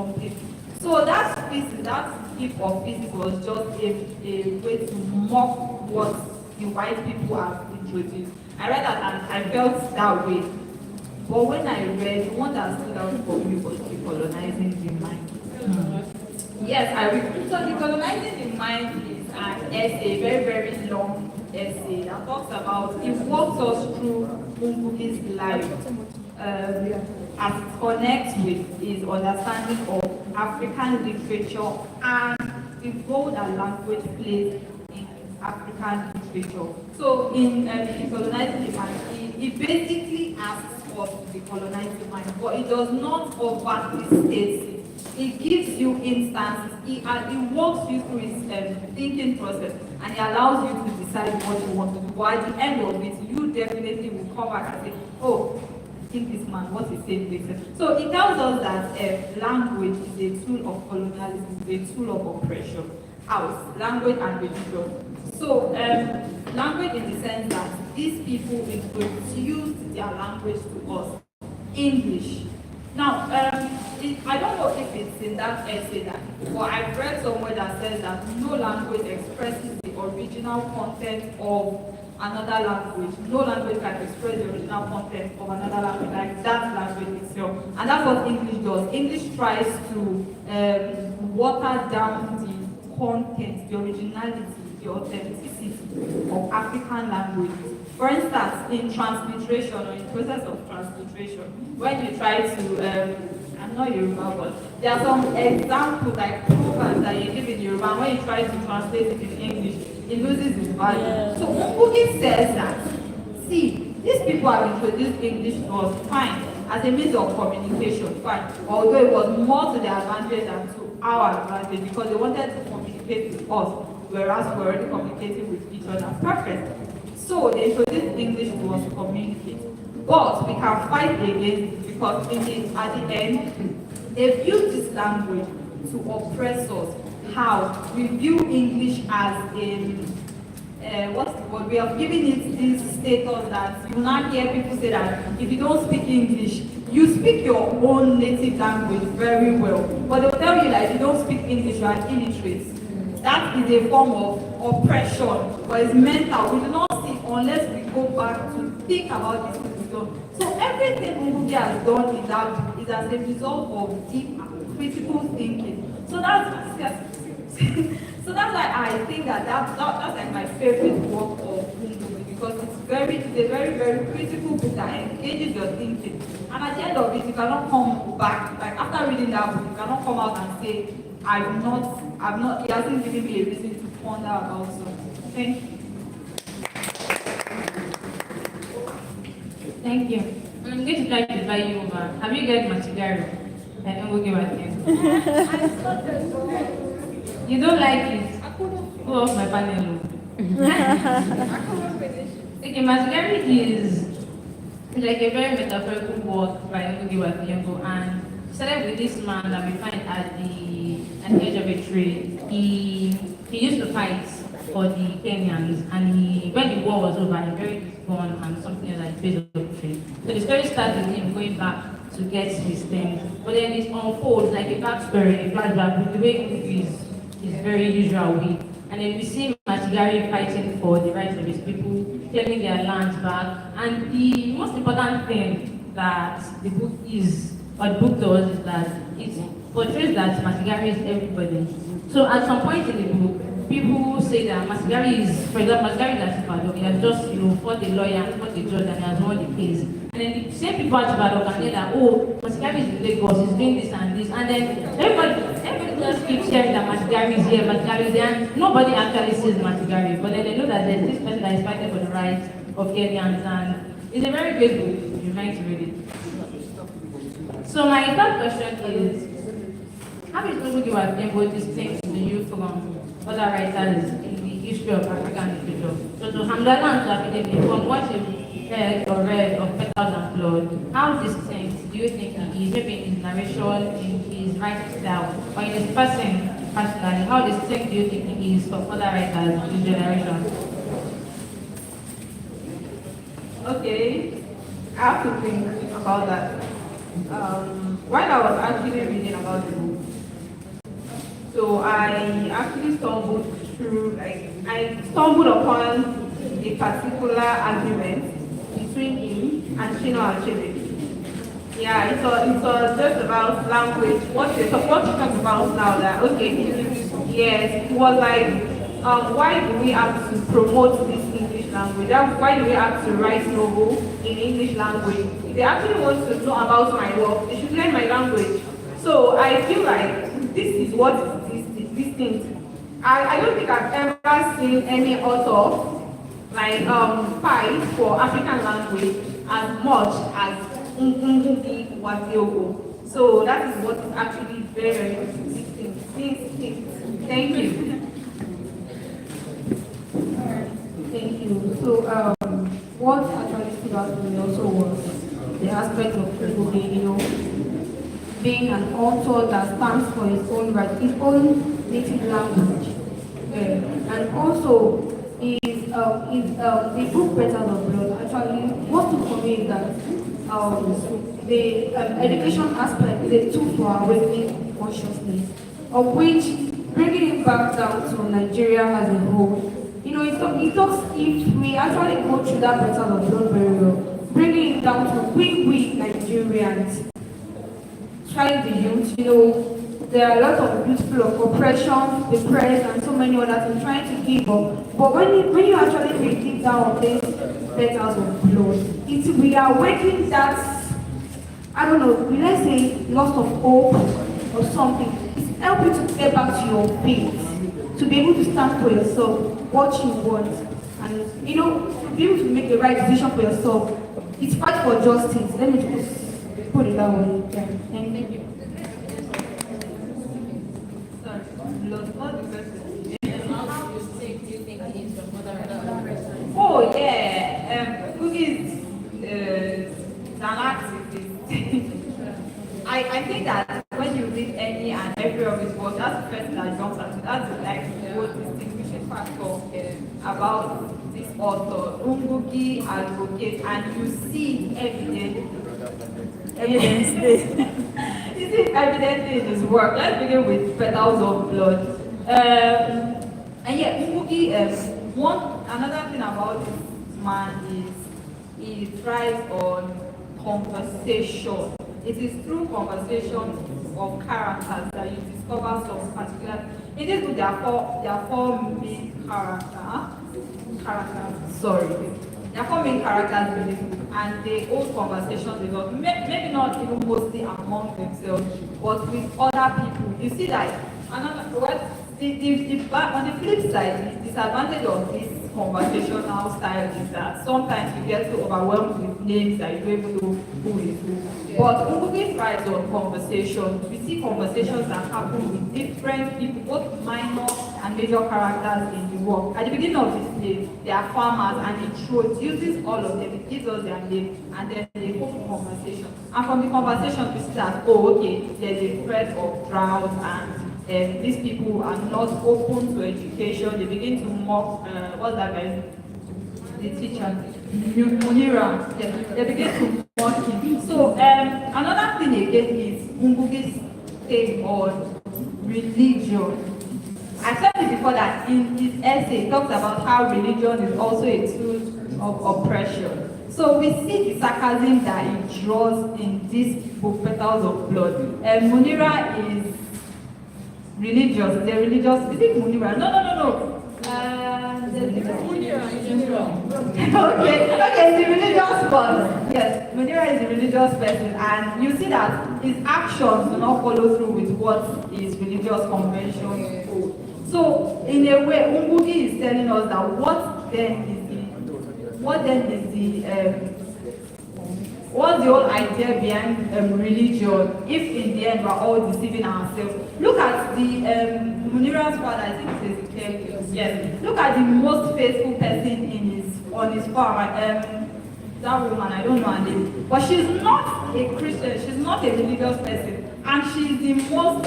completely. So that pieces, that heap of pieces was just a way to mock what the white people have introduced. I read that and I felt that way. But when I read, the one that stood out for me was decolonizing the mind. Yes, I read. So decolonizing the mind is an essay, very, very long essay that talks about, it walks us through Mbuki's life as it connects with his understanding of African literature and the role that language plays in African literature. So in decolonizing the mind, it basically asks us to decolonize the mind, but it does not overtly state it. It gives you instances, it walks you through its thinking process, and it allows you to decide what you want to do. But at the end of it, you definitely will come back and say, oh, I think this man, what he said makes sense. So it tells us that language is a tool of colonialism, is a tool of oppression. House, language and religion. So language in the sense that these people introduced their language to us, English. Now, I don't know if it's in that essay that, but I've read somewhere that says that no language expresses the original content of another language. No language can express the original content of another language, like that language itself. And that's what English does. English tries to water down the content, the originality, the authenticity of African languages. For instance, in transliteration or in process of transliteration, when you try to, I'm not Yoruba, but there are some examples like proverbs that you give in Yoruba, when you try to translate it in English, it loses its value. Yeah. So Mbuki says that, see, these people have introduced English to us, fine, as a means of communication, fine, although it was more to their advantage than to our advantage, because they wanted to communicate with us, whereas we're already communicating with each other. Perfect. So they introduced English to us to communicate. But we can fight against it because at the end, they view this language to oppress us. How? We view English as what's the word? We have given it this status that you now hear people say that if you don't speak English, you speak your own native language very well. But they'll tell you that if you don't speak English, you are illiterate. That is a form of oppression, but it's mental. We do not see unless we go back to think about this wisdom. So everything Mbuki has done is as a result of deep critical thinking. So that's so that's why I think that's like my favorite work of Mbuki, because it's a very, very critical book that engages your thinking. And at the end of it, you cannot come back, like after reading that book, you cannot come out and say, I've not, it hasn't given me a reason to ponder about something. Thank you. Thank you. I'm going to try to buy you over. Have you got Machigari? And we'll give it to you. You don't like it? Go off my panel. Okay, Machigari is like a very metaphorical work by Ngugi wa Thiong'o, and started with this man that we find at the edge of a tree. He used to fight for the Kenyans, and when the war was over, he buried his gun and something like the base of the tree. So the story starts with him going back to get his things, but then it unfolds like a backstory, a flashback, with the way Ngugi is very usual way. And then we see Machigari fighting for the rights of his people, claiming their lands back. And the most important thing that the book does is that it portrays that Machigari is everybody. So at some point in the book, people say that Machigari is, for example, Machigari is Asipado. He has just, fought the lawyer, fought the judge, and he has won the case. And then the same people at Asipado can say that, oh, Machigari is in Lagos, he's doing this and this. And then everybody just keeps hearing that Machigari is here, Machigari is there, and nobody actually sees Machigari. But then they know that there's this person that is fighting for the rights of Kenyans, and it's a very great book. You might read it. So my third question is, how is Ngugi wa Thiong'o distinct to you from other writers in the history of African literature? So to Hamdala and to academia, from what you've heard or read of Petals and Blood, how distinct do you think he is, maybe in his narration, in his writing style, or in his person personally, how distinct do you think he is from other writers in his generation? Okay, I have to think about that. While I was actually reading about the book, I actually stumbled through, like, I stumbled upon a particular argument between him and Chino Achebe. Yeah, it's just about language. What you talk about now that, okay, yes, it was like, why do we have to promote this English language? Why do we have to write novel in English language? If they actually want to know about my work, they should learn my language. So I feel like this is what this thing. I don't think I've ever seen any author like fight for African language as much as Ngugi Waziogo. So that is what is actually very distinct. Thank you. Thank you. So, what actually stood out to me also was the aspect of Ngugi, being an author that stands for his own right, his own native language, and also the book Petals of Blood. Actually, what took for me is that the education aspect is a tool for awakening consciousness, of which bringing it back down to Nigeria as a whole. It talks, if we actually go through that Petals of Blood very well, bringing it down to we Nigerians, trying the youth, there are a lot of youth full of oppression, depressed, and so many others in trying to give up. But when you actually read deep down on this Petals of Blood, it's reawakening that, I don't know, let's say loss of hope or something. It's helping you to get back to your feet, to be able to stand for yourself, what you want, and be able to make the right decision for yourself. It's fight for justice. Let me just put it that way. Yeah. Thank you. Oh yeah, Cookies is an activist. I think that when you read any and every of his work, that's the first thing that jumps at you. That's like the most distinguishing factor about this author. Ngugi advocates, and you see evidence. You see evidence in his work. Let's begin with Petals of Blood. And yeah, Ngugi, another thing about this man is he thrives on conversation. It is through conversation of characters that you discover some particular. In this book, there are four main characters. Sorry, there are four main characters in this book, and they hold conversations with us. Maybe not even mostly among themselves, but with other people. You see that on the flip side, the disadvantage of this conversational style is that sometimes you get so overwhelmed with names that you don't even know who is who. But Ngugi thrives on conversations. We see conversations that happen with different people, both minor and major characters in the work. At the beginning of this play, they are farmers, and he introduces all of them. He gives us their name, and then they hold conversation. And from the conversation, we see that, oh, okay, there's a threat of drought, and these people are not open to education. They begin to mock, what's that guy? The teacher, Munira. They begin to mock him. So another thing again is Ngugi's take on religion. I said it before that in his essay, he talks about how religion is also a tool of oppression. So we see the sarcasm that he draws in this book, Petals of Blood. Munira is religious. Is there religious? Is it Munira? No. Munira is okay, the religious person. Yes, Munira is a religious person, and you see that his actions do not follow through with what his religious conventions hold. So, in a way, Ngugi is telling us that what's the whole idea behind religion if in the end we're all deceiving ourselves? Look at the Munira's father, I think it's Ezekiel. Yes. Look at the most faithful person on his farm. That woman, I don't know her name, but she's not a Christian, she's not a religious person, and she's the most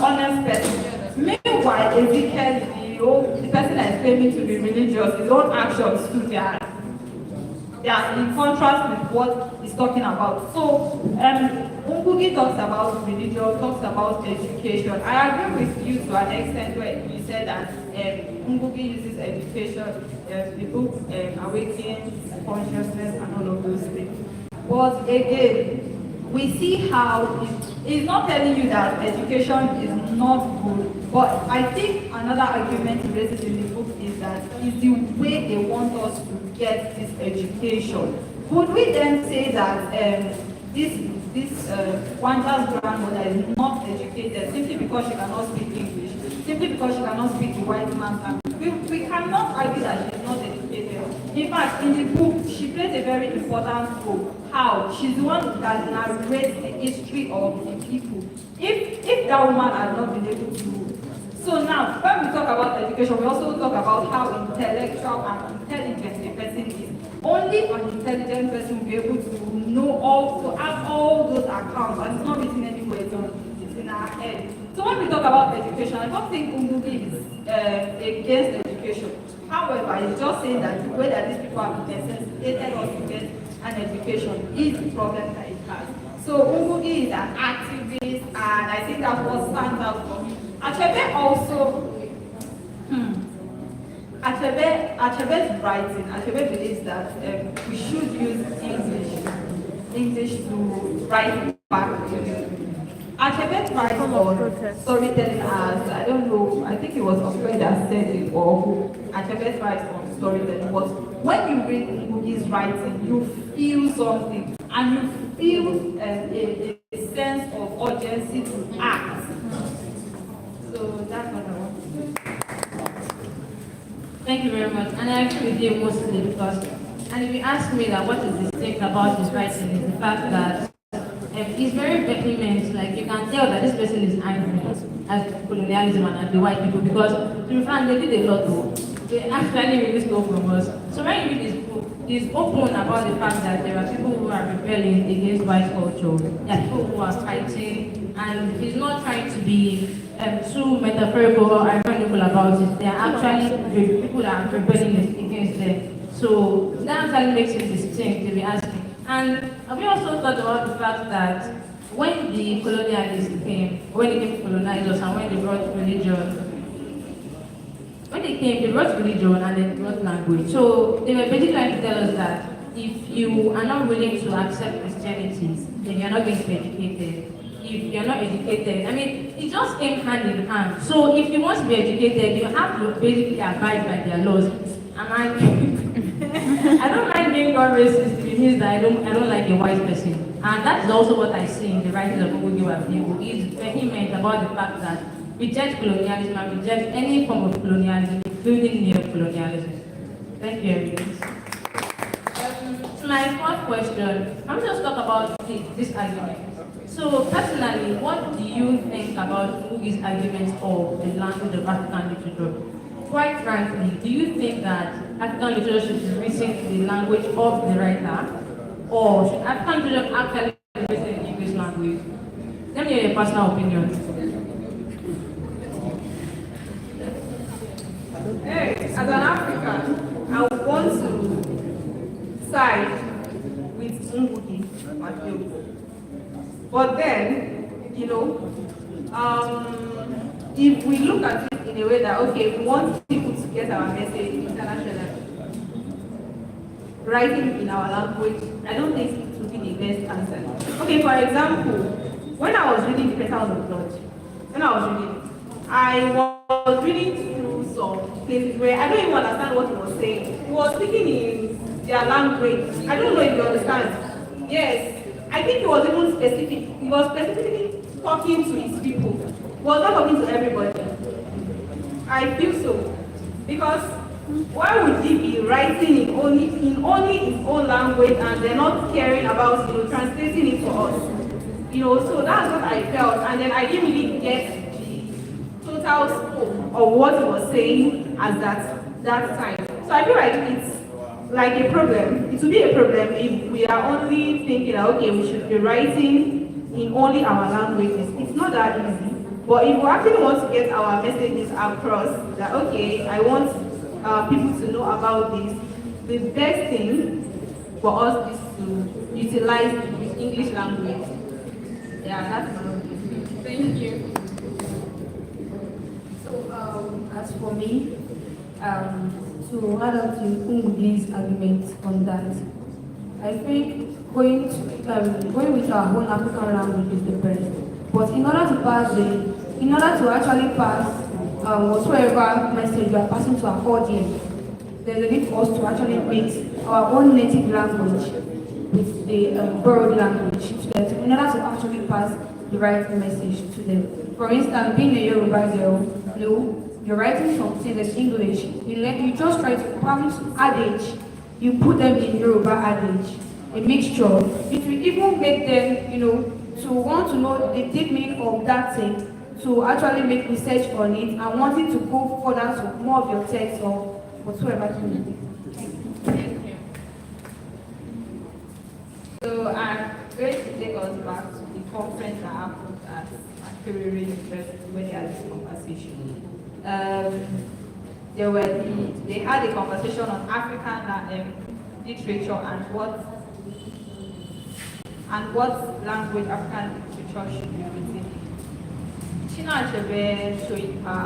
honest person. Meanwhile, Ezekiel, the person that is claiming to be religious, his own actions stood there. they are in contrast with what he's talking about. So, Ngugi talks about religion, talks about education. I agree with you to an extent where you said that Ngugi uses education, the book Awakens Consciousness and all of those things. But again, we see how it's not telling you that education is not good, but I think another argument he raises in the book is that it's the way they want us to get this education. Would we then say that this Wanda's grandmother is not educated simply because she cannot speak English, simply because she cannot speak the white man's language? We cannot argue that she's not educated. In fact, in the book, she plays a very important role. How? She's the one that narrates the history of the people. If that woman had not been able to. So now, when we talk about education, we also talk about how intellectual and intelligent a person is. Only an intelligent person will be able to know all, to have all those accounts, and it's not written anywhere, it's in our head. So when we talk about education, I don't think Umugi is against education. However, it's just saying that the way that these people have necessitated us to get an education is the problem that it has. So Umugi is an activist, and I think that's what stands out for me. Achebe also, Achebe's writing, Achebe believes that we should use English to write back. Achebe writes on storytelling as, I don't know, I think it was Osprey that said it, or who. Achebe writes on storytelling, but when you read Ngugi's writing, you feel something, and you feel a sense of urgency to act. So that's what I want to say. Thank you very much. And I agree with you mostly because, and if you ask me that what is distinct about his writing is the fact that he's very vehement. Like you can tell that this person is angry at colonialism and at the white people because to be frank, they did a lot though. They actually really stole from us. So when you read this book, he's open about the fact that there are people who are rebelling against white culture. There are people who are fighting, and he's not trying to be too metaphorical or ironical about it. They are actually people that are rebelling against them. So that actually makes it distinct to be asking. And we also thought about the fact that when the colonialists came, when they came to colonize us and when they brought religion, when they came, they brought religion and they brought language. So they were basically trying to tell us that if you are not willing to accept Christianity, then you're not going to be educated. If you're not educated, I mean, it just came hand in hand. So if you want to be educated, you have to basically abide by their laws. And I don't mind being called racist. It means that I don't like a white person. And that's also what I see in the writings of Ngugi wa Thiong'o. He's vehement about the fact that reject colonialism and reject any form of colonialism, including neo-colonialism. Thank you, everyone. My fourth question, I'm just talk about this argument. So personally, what do you think about Ngugi's arguments of the language of African literature? Quite frankly, do you think that African literature should be written in the language of the writer, or should African literature actually be written in English language? Let me hear your personal opinion. Hey, as an African, I would want to side with Ngugi wa Thiong'o. But then, you know, if we look at it in a way that, okay, we want people to get our message internationally, writing in our language, I don't think it would be the best answer. Okay, for example, when I was reading The Petals of Blood, I was reading through some places where I don't even understand what he was saying. He was speaking in their language. I don't know if you understand. Yes. I think he was even specific. He was specifically talking to his people. He was not talking to everybody. I feel so. Because why would he be writing in only his own language and they're not caring about, translating it for us? So that's what I felt. And then I didn't really get the total scope of what he was saying at that time. So I feel like it's like a problem. It will be a problem if we are only thinking that, okay, we should be writing in only our languages. It's not that easy. But if we actually want to get our messages across, that, okay, I want people to know about this, the best thing for us is to utilize the English language. Yeah, that's my opinion. Thank you. So, as for me, to add up to Umudi's argument on that, I think going with our own African language is the best. But in order to actually pass whatsoever message we are passing to our audience, there's a need for us to actually mix our own native language with the borrowed language to them, in order to actually pass the right message to them. For instance, being a Yoruba girl, you're writing something that's English, you just try to promise adage, you put them in Yoruba adage, a mixture. It will even make them, to want to know the deep meaning of that thing, to actually make research on it and wanting to go further to more of your text or whatsoever you need. Thank you. So I'm going to take us back to the conference that happened at Makerere University where they had this conversation. They had a conversation on African literature and what language African literature should be written. China Achebe, Shoipa,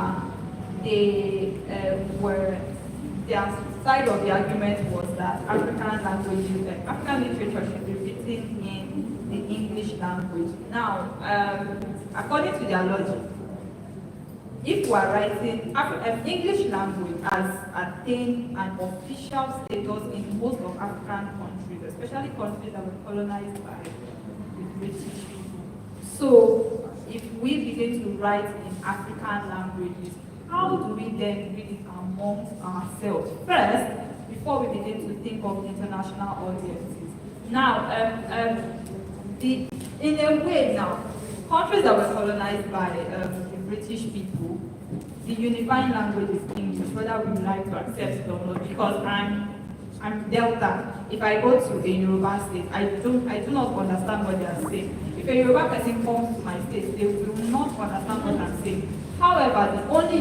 their side of the argument was that African literature should be written in the English language. Now, according to their logic, if we are writing English language has attained an official status in most of African countries, especially countries that were colonized by the British people. So, if we begin to write in African languages, how do we then read it amongst ourselves? First, before we begin to think of international audiences. Now, in a way now, countries that were colonized by the British people, the unifying language is English, whether we like to accept it or not, because I'm Delta. If I go to a Yoruba state, I do not understand what they are saying. If a Yoruba person comes to my state, they will not understand what I'm saying. However, the only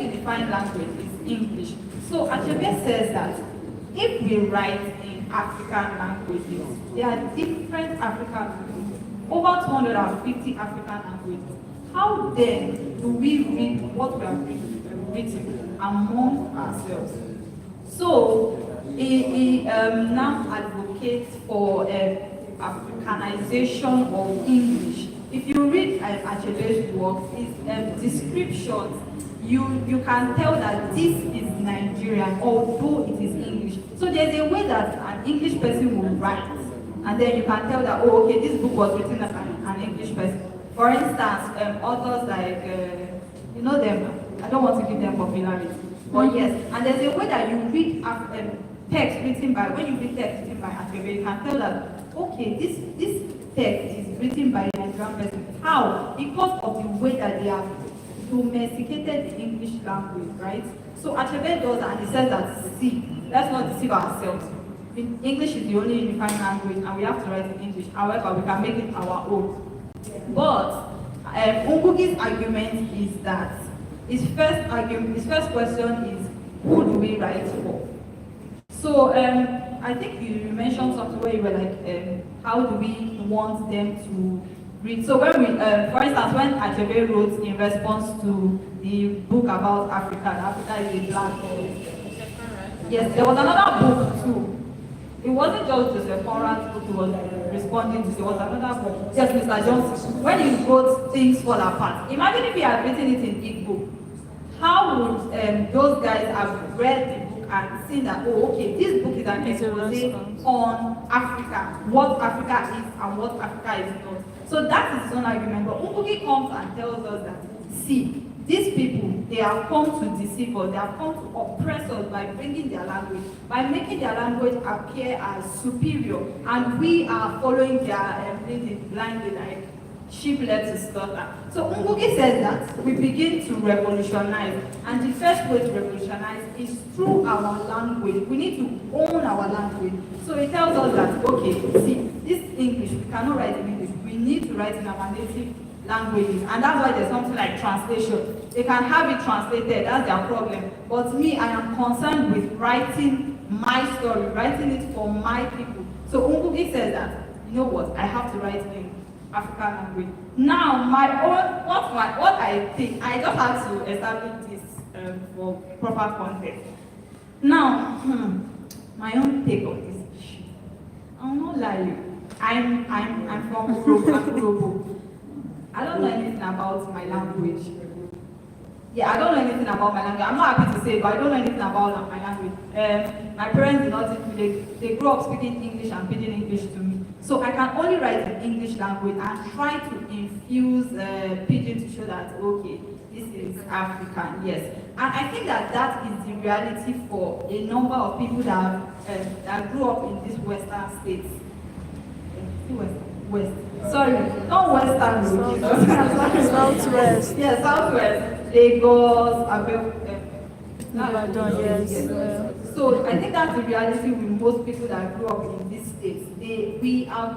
unifying language is English. So Achebe says that if we write in African languages, there are different African languages, over 250 African languages. How then do we read what we have written among ourselves? So he now advocates for Africanization of English. If you read Achebe's work, his descriptions, you can tell that this is Nigerian, although it is English. So there's a way that an English person will write, and then you can tell that, oh, okay, this book was written as an English person. For instance, authors like, you know them, I don't want to give them popularity, but yes, and there's a way that you read text written by, when you read text written by Achebe, you can tell that, okay, this text is written by a Nigerian person. How? Because of the way that they have domesticated the English language, right? So Achebe does that, and he says that, see, let's not deceive ourselves. English is the only unifying language, and we have to write in English. However, we can make it our own. But Ngugi's argument is that his first question is, who do we write for? So I think you mentioned something where you were like, how do we want them to read? So when we, for instance, when Achebe wrote in response to the book about Africa, Africa is a black hole. Yes, there was another book too. It wasn't just Joseph Conrad's book he was responding to, there was another book. Yes, Mr. Johnson. When he wrote Things Fall Apart, imagine if he had written it in Igbo. How would those guys have read the book and seen that, oh, okay, this book is an expose on Africa, what Africa is and what Africa is not. So that is his own argument. But Ngugi comes and tells us that, see, these people, they have come to deceive us, they have come to oppress us by bringing their language, by making their language appear as superior, and we are following their leading blindly like sheep led to slaughter. So Ngugi says that we begin to revolutionize, and the first way to revolutionize is through our language. We need to own our language. So he tells us that, okay, see, this English, we cannot write in English, we need to write in our native languages, and that's why there's something like translation. They can have it translated, that's their problem. But me, I am concerned with writing my story, writing it for my people. So Ungugi says that, you know what, I have to write in African language. Now, what I think, I just have to establish this for proper context. Now, my own take on this issue. I'll not lie you. I'm from Urobo. I don't know anything about my language. Yeah, I don't know anything about my language. I'm not happy to say, but I don't know anything about my language. My parents did not, they grew up speaking English and pidgin English to me. So I can only write in English language and try to infuse pidgin to show that, okay, this is African, yes. And I think that is the reality for a number of people that grew up in these Western states. West. Sorry, not Western. Southwest. Yeah, Southwest. Lagos, Yes. So I think that's the reality with most people that grew up in these states. We have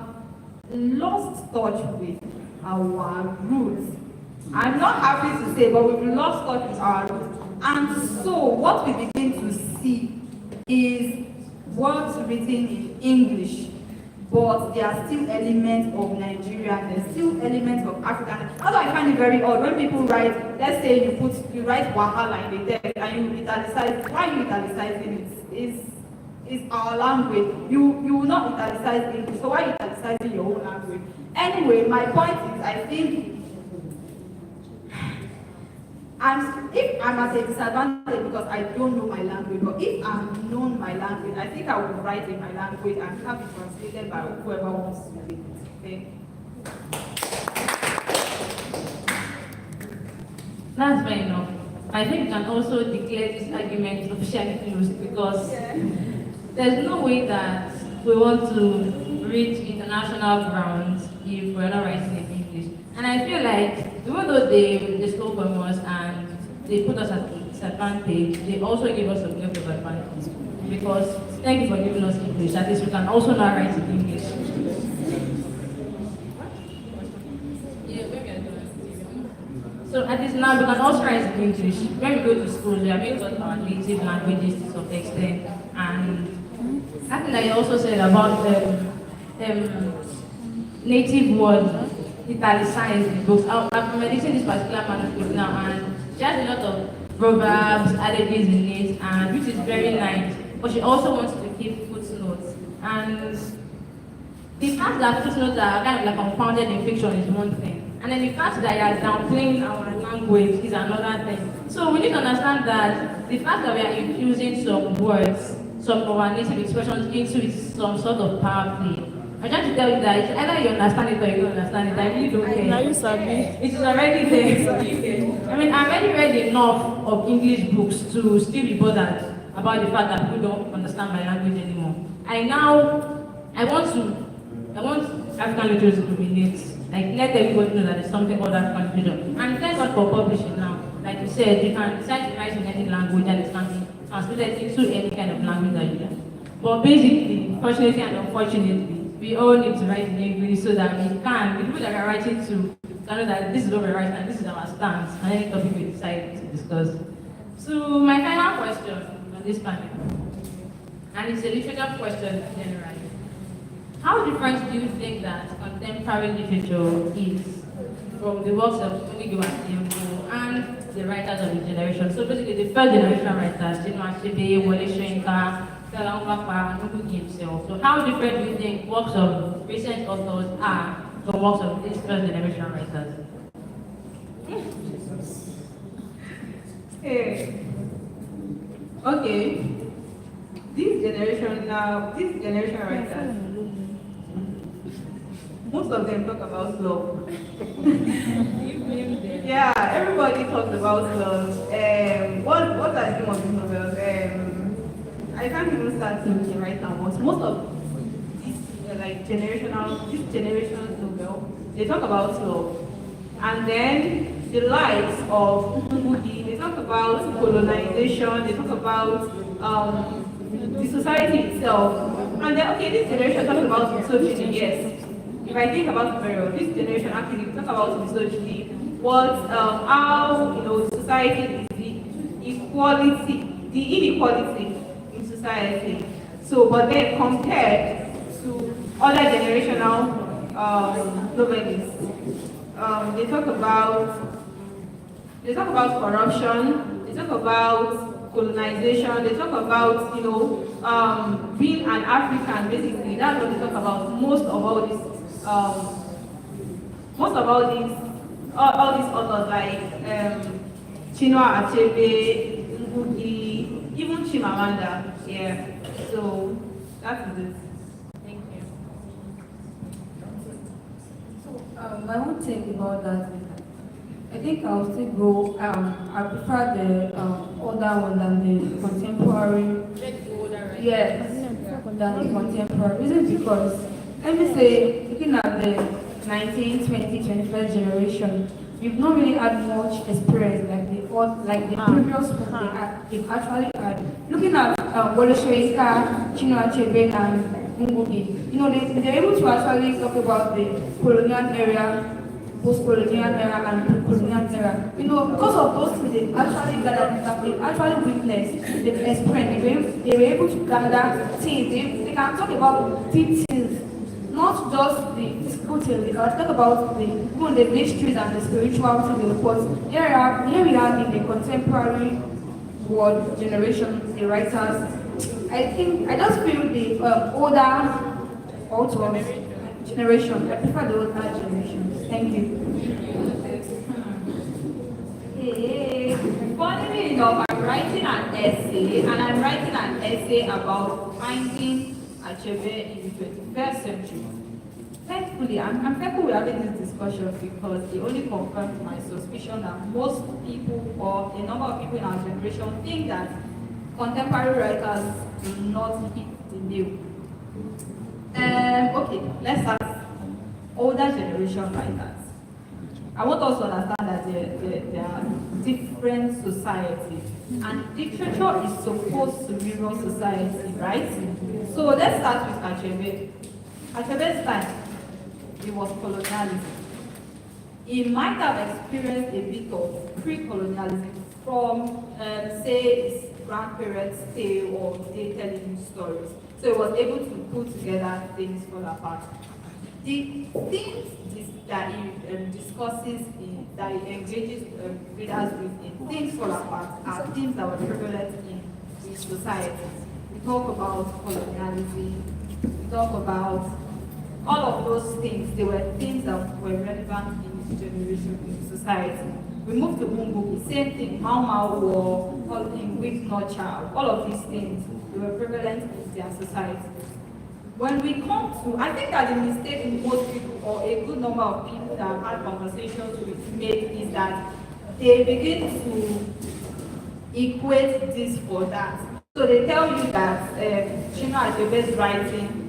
lost touch with our roots. I'm not happy to say, but we've lost touch with our roots. And so what we begin to see is words written in English, but there are still elements of Nigerian, there's still elements of African. That's why I find it very odd when people write, let's say you write Wahala in the text and you italicize. Why are you italicizing it? It's our language. You will not italicize English, so why are you italicizing your own language? Anyway, my point is, I think if I'm at a disadvantage because I don't know my language, but if I'm known my language, I think I will write in my language and have it translated by whoever wants to read it. Okay? That's fair enough. I think you can also declare this argument officially closed because there's no way that we want to reach international grounds if we're not writing in English. And I feel like even though they stole from us and they put us at disadvantage, they also give us a level of advantage. Because thank you for giving us English, at least we can also now write in English. So at least now we can also write in English. When we go to school, we are being taught our native languages to some extent. And I think that you also said about native words italicized in books. I've been editing this particular manuscript now, and she has a lot of proverbs, adages in it, and which is very nice. But she also wants to keep footnotes. And the fact that footnotes are kind of like compounded in fiction is one thing. And then the fact that you are downplaying our language is another thing. So we need to understand that the fact that we are infusing some words, some of our native expressions into some sort of power play. I'm trying to tell you that it's either you understand it or you don't understand it. I really don't care. Now you sabi. It is already there. I mean, I've already read enough of English books to still be bothered about the fact that people don't understand my language anymore. I want African literature to dominate. Like, let everybody know that there's something called African literature. And thank God for publishing now. Like you said, you can decide to write in any language and it can be translated into any kind of language that you like. But basically, fortunately and unfortunately, we all need to write in English so that the people that we're writing to, can know that this is what we're writing and this is our stance and any topic we decide to discuss. So my final question on this panel, and it's a literature question generally. How different do you think that contemporary literature is from the works of Onigo and the writers of the generation? So basically the first generation writers, Chinua Achebe, Wole Soyinka, himself. So how different do you think works of recent authors are from works of these first generation writers? Okay. This generation writers, most of them talk about love. Yeah, everybody talks about love. What are the name of these novels? I can't even start thinking right now, but most of these generational novel, they talk about love. And then the likes of Budi, they talk about colonization, they talk about the society itself. And then, okay, this generation talks about misogyny, yes. If I think about it very well, this generation actually talk about misogyny, how society is the inequality in society society. So, but then compared to other generational novelists, they talk about corruption, they talk about colonization, they talk about, being an African, basically. That's what they talk about. Most of all these all these authors like Chinua Achebe, Ngugi, even Chimamanda. Yeah. So that is it. Thank you. So my own take about that is, I think I'll still go. I prefer the older one than the contemporary. Yes, than the contemporary. Reason because, let me say, looking at the 19, 20, 21st generation, we've not really had much experience like the previous one they've actually had. Looking at Wole Soyinka, Chinua Achebe, and Ngugi, they're able to actually talk about the colonial era, post-colonial era, and pre-colonial era. Because of those things, they've actually gathered, they've actually witnessed, they've experienced, they were able to gather things. They can talk about deep things. Not just the physical things, they can talk about even the mysteries and the spiritual things. But here we are in the contemporary world generation, the writers. I just feel the older authors generation. I prefer the older generation. Thank you. Hey, funnily enough, I'm writing an essay, and I'm writing an essay about finding Achebe in the 21st century. Thankfully, I'm thankful we're having this discussion because it only confirms my suspicion that most people, or a number of people in our generation, think that contemporary writers do not hit the nail. Okay, let's start. Older generation writers. I want us to understand that there are different societies, and literature is supposed to mirror society, right? So let's start with Achebe. Achebe's time, it was colonialism. He might have experienced a bit of pre-colonialism from, say, his grandparents' tale or they telling him stories. So he was able to put together things fall apart. The things that he discusses, that he engages readers with in Things Fall Apart are things that were prevalent in society. We talk about colonialism, we talk about all of those things. They were things that were relevant in this generation, in society. We move to Umbu, same thing, Mau Mau War, in Weak Nurture, all of these things, they were prevalent in their society. When we come to, I think that the mistake most people, or a good number of people that I've had conversations with make is that they begin to equate this for that. So they tell you that Chinua Achebe's writing,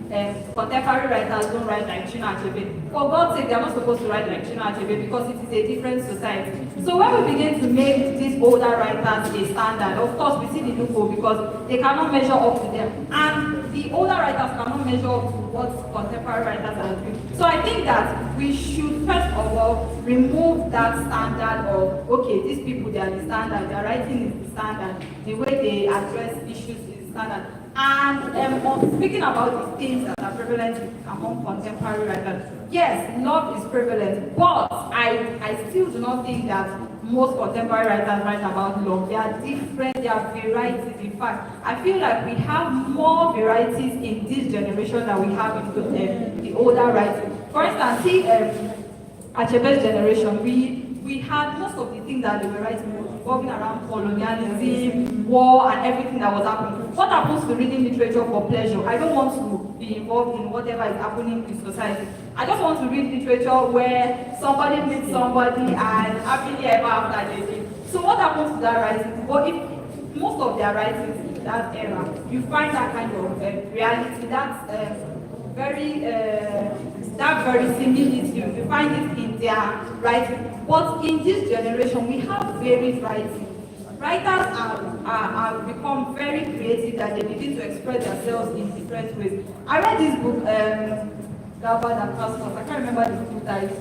contemporary writers don't write like Chinua Achebe. For God's sake, they are not supposed to write like Chinua Achebe because it is a different society. So when we begin to make these older writers a standard, of course we see the loophole because they cannot measure up to them. And the older writers cannot measure up to what contemporary writers are doing. So I think that we should first of all remove that standard of, okay, these people, they are the standard, their writing is the standard, the way they address issues is the standard. And speaking about the things that are prevalent among contemporary writers, yes, love is prevalent, but I still do not think that most contemporary writers write about love. They are different, there are varieties. In fact, I feel like we have more varieties in this generation than we have in the older writers. For instance, see Achebe's generation, we had most of the things that they were writing revolving around colonialism, war, and everything that was happening. What happens to reading literature for pleasure? I don't want to be involved in whatever is happening in society. I just want to read literature where somebody meets somebody and happily ever after they live. So what happens to that writing? But if most of their writings in that era, you find that kind of reality, that verisimilitude, you find it in their writing. But in this generation, we have varied writing. Writers have become very creative and they begin to express themselves in different ways. I read this book, Galbad and Cosmos. I can't remember the full title.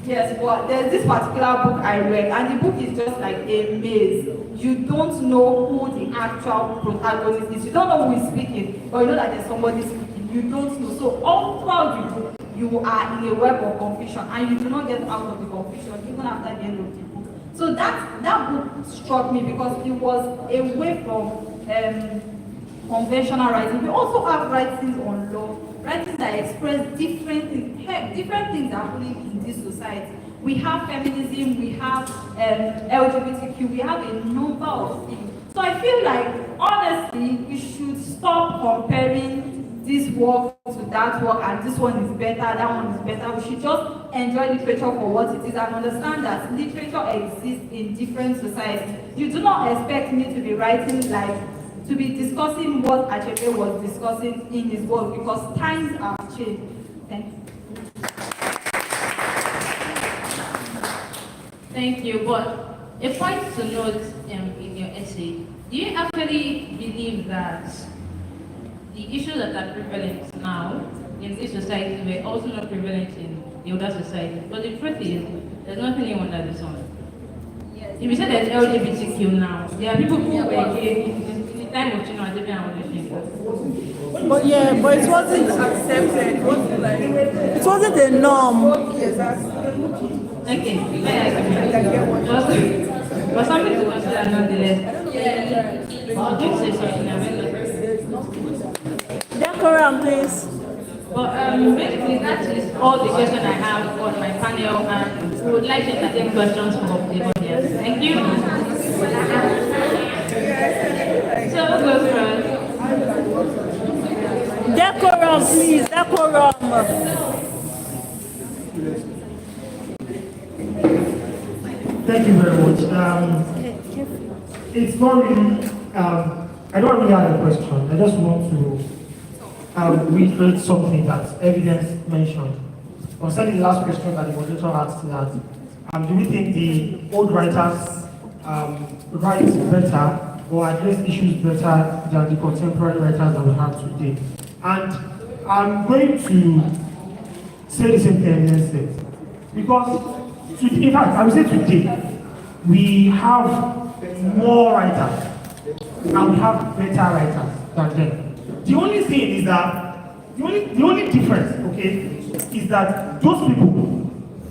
Yes, but there's this particular book I read, and the book is just like a maze. You don't know who the actual protagonist is. You don't know who is speaking, but you know that there's somebody speaking. You don't know. So all throughout the book, you are in a web of confusion, and you do not get out of the confusion even after the end of the book. So that book struck me because it was away from conventional writing. We also have writings on law, writings that express different things. Different things are happening in this society. We have feminism, we have LGBTQ, we have a number of things. So I feel like, honestly, we should stop comparing this work to that work, and this one is better, that one is better. We should just enjoy literature for what it is and understand that literature exists in different societies. You do not expect me to be writing to be discussing what Achebe was discussing in his work, because times have changed. Thank you. Thank you. But a point to note in your essay, do you actually believe that the issues that are prevalent now in this society were also not prevalent in the older society? But the truth is, there's nothing new under the sun. Yes. If you say there's LGBTQ now, there are people who were gay in the time of Chino and But yeah, but it wasn't accepted. It wasn't the norm. Okay, but something to consider nonetheless. I'll just say something. Decorum, please. But basically, that is all the questions I have on my panel, and we would like to entertain questions from the audience. Thank you. So who goes first? Decorum, please. Decorum. Thank you very much. It's not really, I don't really have a question. I just want to reiterate something that Evidence mentioned. Concerning the last question that the moderator asked, that do we think the old writers write better or address issues better than the contemporary writers that we have today? And I'm going to say the same thing Evidence said. Because in fact, I would say today, we have more writers and we have better writers than them. The only thing is that, the only difference, okay, is that those people,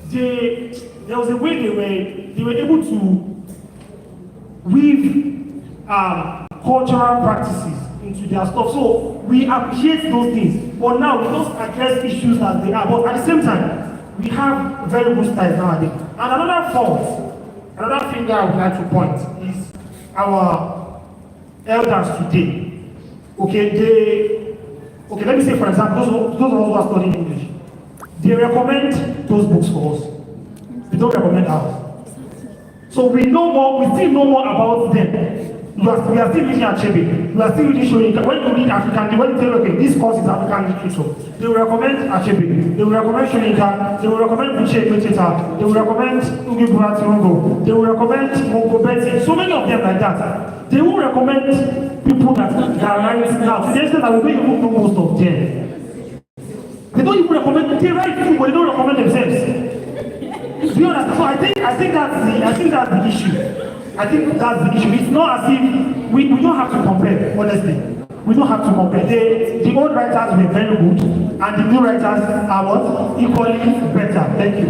there was a way they were able to weave cultural practices into their stuff. So we appreciate those things, but now we don't address issues as they are. But at the same time, we have very good styles nowadays. And another fault, another thing that I would like to point is our elders today. Okay, let me say, for example, those of us who are studying English, they recommend those books for us. They don't recommend ours. So we know more, we still know more about them. We are still reading Achebe. We are still reading Shoyinka. When you read African, when you tell, okay, this course is African literature, they will recommend Achebe. They will recommend Shoyinka. They will recommend Uche Peteta. They will recommend Ugi Buratirungo. They will recommend Mongo Betty. So many of them like that. They will recommend people that are writing now. To the extent that we don't even know most of them. They don't even recommend. They write people, but they don't recommend themselves. Do you understand? So I think that's the issue. I think that's the issue. It's not as if we don't have to compare, honestly. We don't have to compare. The old writers were very good, and the new writers are what? Equally better. Thank you.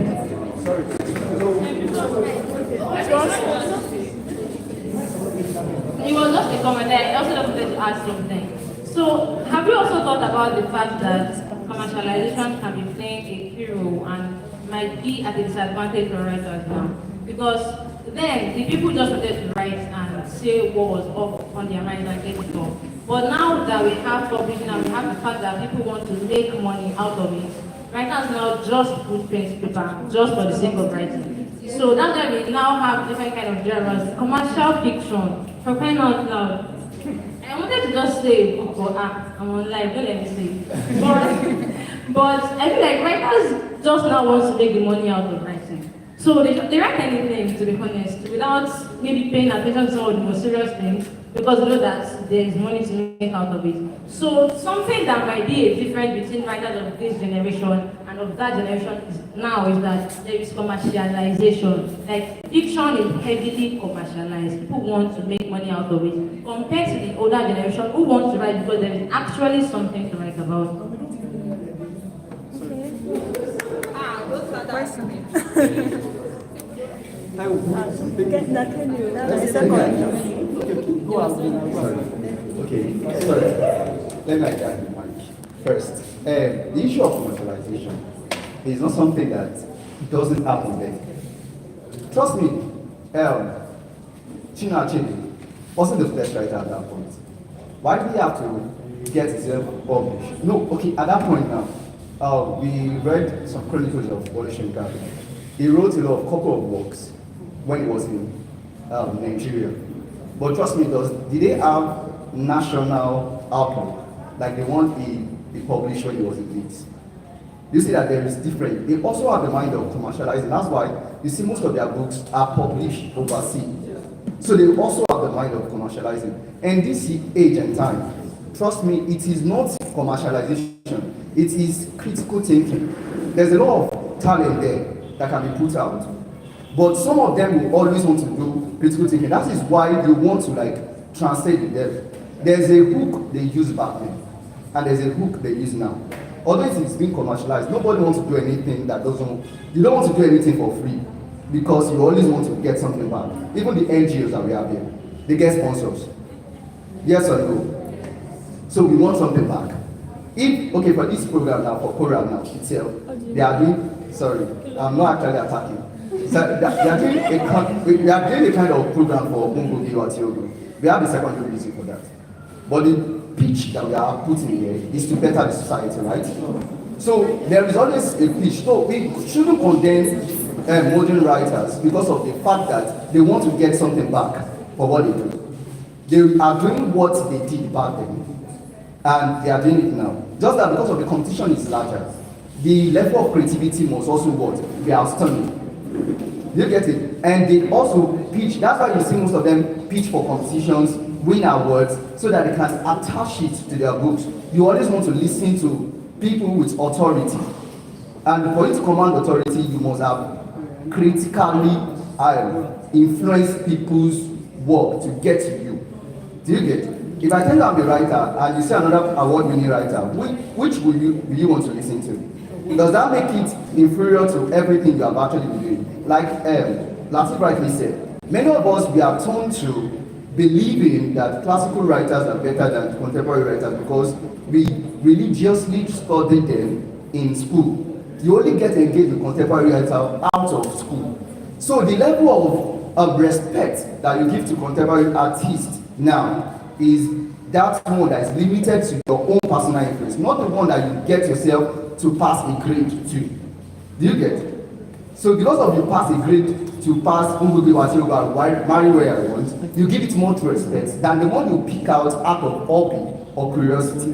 It was just a comment. I also wanted to ask something. So, have you also thought about the fact that commercialization can be playing a key role and might be at a disadvantage for writers now? Because then the people just wanted to write and say what was up on their mind and get it off. But now that we have publishing and we have the fact that people want to make money out of it, writers now just put pen to paper just for the sake of writing. So that's why we now have different kind of genres. Commercial fiction, for crying out loud. I wanted to just say book or act. I'm on live, don't let me say it. But I feel like writers just now want to make the money out of writing. So they write anything, to be honest, without maybe paying attention to some of the more serious things, because they know that there is money to make out of it. So something that might be a difference between writers of this generation and and of that generation is that there is commercialization. Like fiction is heavily commercialized. People want to make money out of it. Compared to the older generation who wants to write because there is actually something to write about. Okay, sorry. Let me identify the mic. First, the issue of commercialization is not something that doesn't happen there. Trust me, Chinua Achebe wasn't the best writer at that point. Why did he have to get himself published? No, okay, at that point now, we read some chronicles of Wole Soyinka. He wrote a couple of works when he was in Nigeria. But trust me, did they have national outlook? Like they want the published when he was in Leeds. You see that there is different. They also have the mind of commercializing. That's why you see most of their books are published overseas. So they also have the mind of commercializing. And this age and time, trust me, it is not commercialization. It is critical thinking. There's a lot of talent there that can be put out. But some of them will always want to do critical thinking. That is why they want to translate with them. There's a hook they used back then, and there's a hook they use now. Although it is being commercialized, nobody wants to do anything you don't want to do anything for free because you always want to get something back. Even the NGOs that we have here, they get sponsors. Yes or no? So we want something back. For this program now, for CORA now itself, they are doing, sorry, I'm not actually attacking. So they are doing a kind of program for Ungogi Watiogo. We have the secondary reason for that. But the pitch that we are putting here is to better the society, right? So there is always a pitch. So we shouldn't condemn modern writers because of the fact that they want to get something back for what they do. They are doing what they did back then, and they are doing it now. Just that because of the competition is larger, the level of creativity must also be outstanding. You get it? And they also pitch. That's why you see most of them pitch for competitions, win awards, so that they can attach it to their books. You always want to listen to people with authority. And for you to command authority, you must have critically influenced people's work to get to you. Do you get it? If I tell you I'm a writer and you say another award-winning writer, which will you want to listen to? Does that make it inferior to everything you have actually been doing? Like Latif rightly said, many of us, we are turned to believing that classical writers are better than contemporary writers because we religiously study them in school. You only get engaged with contemporary writers out of school. So the level of respect that you give to contemporary artists now is that one that is limited to your own personal interest, not the one that you get yourself to pass a grade to. Do you get it? So because of you pass a grade to pass Ungogi Watiogo and marry where I want, you give it more respect than the one you pick out of hobby or curiosity.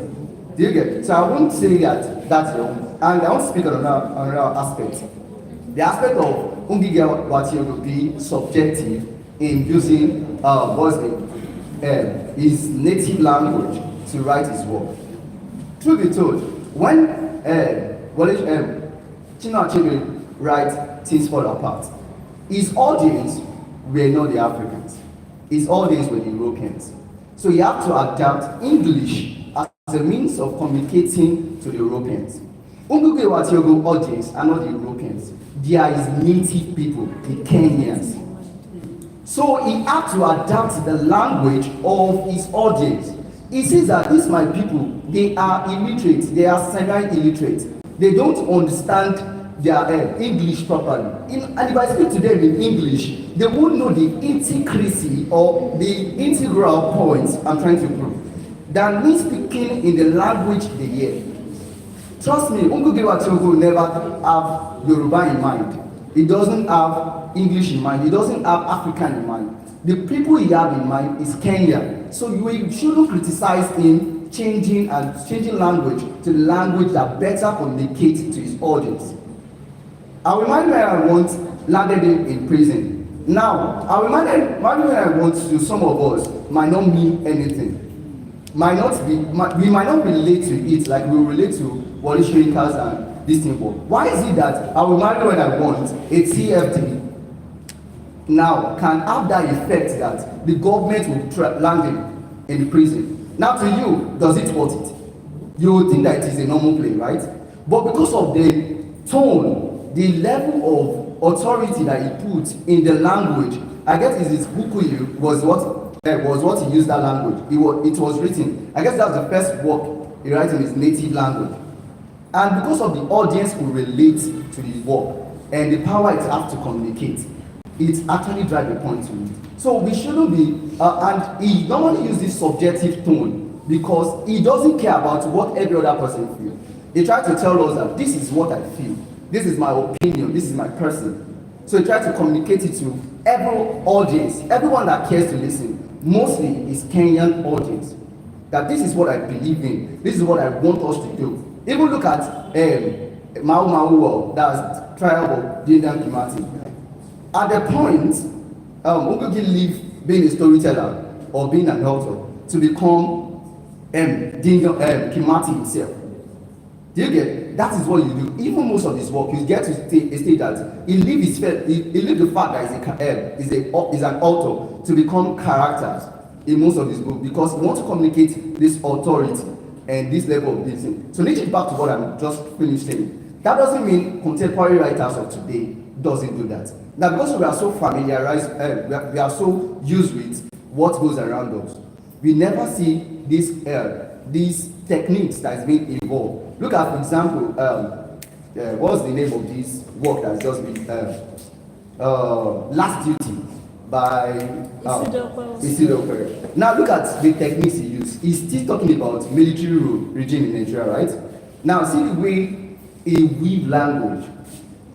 Do you get it? So I won't say that that's wrong. And I want to speak on another aspect. The aspect of Ungogi Watiogo being subjective in using his native language to write his work. Truth be told, when Chinua Achebe writes Things Fall Apart, his audience were not the Africans. His audience were the Europeans. So he had to adapt English as a means of communicating to the Europeans. Ungogi Watiogo audience are not the Europeans. They are his native people, the Kenyans. So he had to adapt the language of his audience. He says that these my people, they are illiterate, they are semi-illiterate. They don't understand their English properly. And if I speak to them in English, they won't know the intricacy or the integral points I'm trying to prove than me speaking in the language they hear. Trust me, Ungogi Watiogo never have Yoruba in mind. He doesn't have English in mind. He doesn't have African in mind. The people he have in mind is Kenya. So you shouldn't criticize him changing language to the language that better communicates to his audience. I remind when I once landed him in prison. Now, I remind when I want to some of us might not mean anything. We might not relate to it like we relate to Wole Soyinka's this thing for? Why is it that I will marry when I want, a TFD, now can have that effect that the government will land him in the prison? Now to you, does it worth it? You would think that it is a normal play, right? But because of the tone, the level of authority that he put in the language, I guess it is Bukuyu was what he used that language. It was written. I guess that's the first work he writes in his native language. And because of the audience who relate to the work and the power it has to communicate, it actually drives the point to me. So we shouldn't be, and he normally uses this subjective tone because he doesn't care about what every other person feels. He tries to tell us that this is what I feel, this is my opinion, this is my person. So he tries to communicate it to every audience, everyone that cares to listen. Mostly is Kenyan audience. That this is what I believe in, this is what I want us to do. Even look at Mau Mau, that's trial of Dindan Kimati. At the point, Ogugi leave being a storyteller or being an author to become Kimati himself. Do you get? That is what you do. Even most of his work, you get to a state that he leave the fact that he's an author to become characters in most of his books because he wants to communicate this authority and this level of this thing. So let's back to what I'm just finished saying. That doesn't mean contemporary writers of today doesn't do that. Now, because we are so familiarized, we are so used with what goes around us, we never see these techniques that is being evolved. Look at, for example, what's the name of this work that's just been Last Duty by Isidore Perez. Now look at the techniques he used. He's still talking about military rule regime in Nigeria, right? Now see the way he weave language.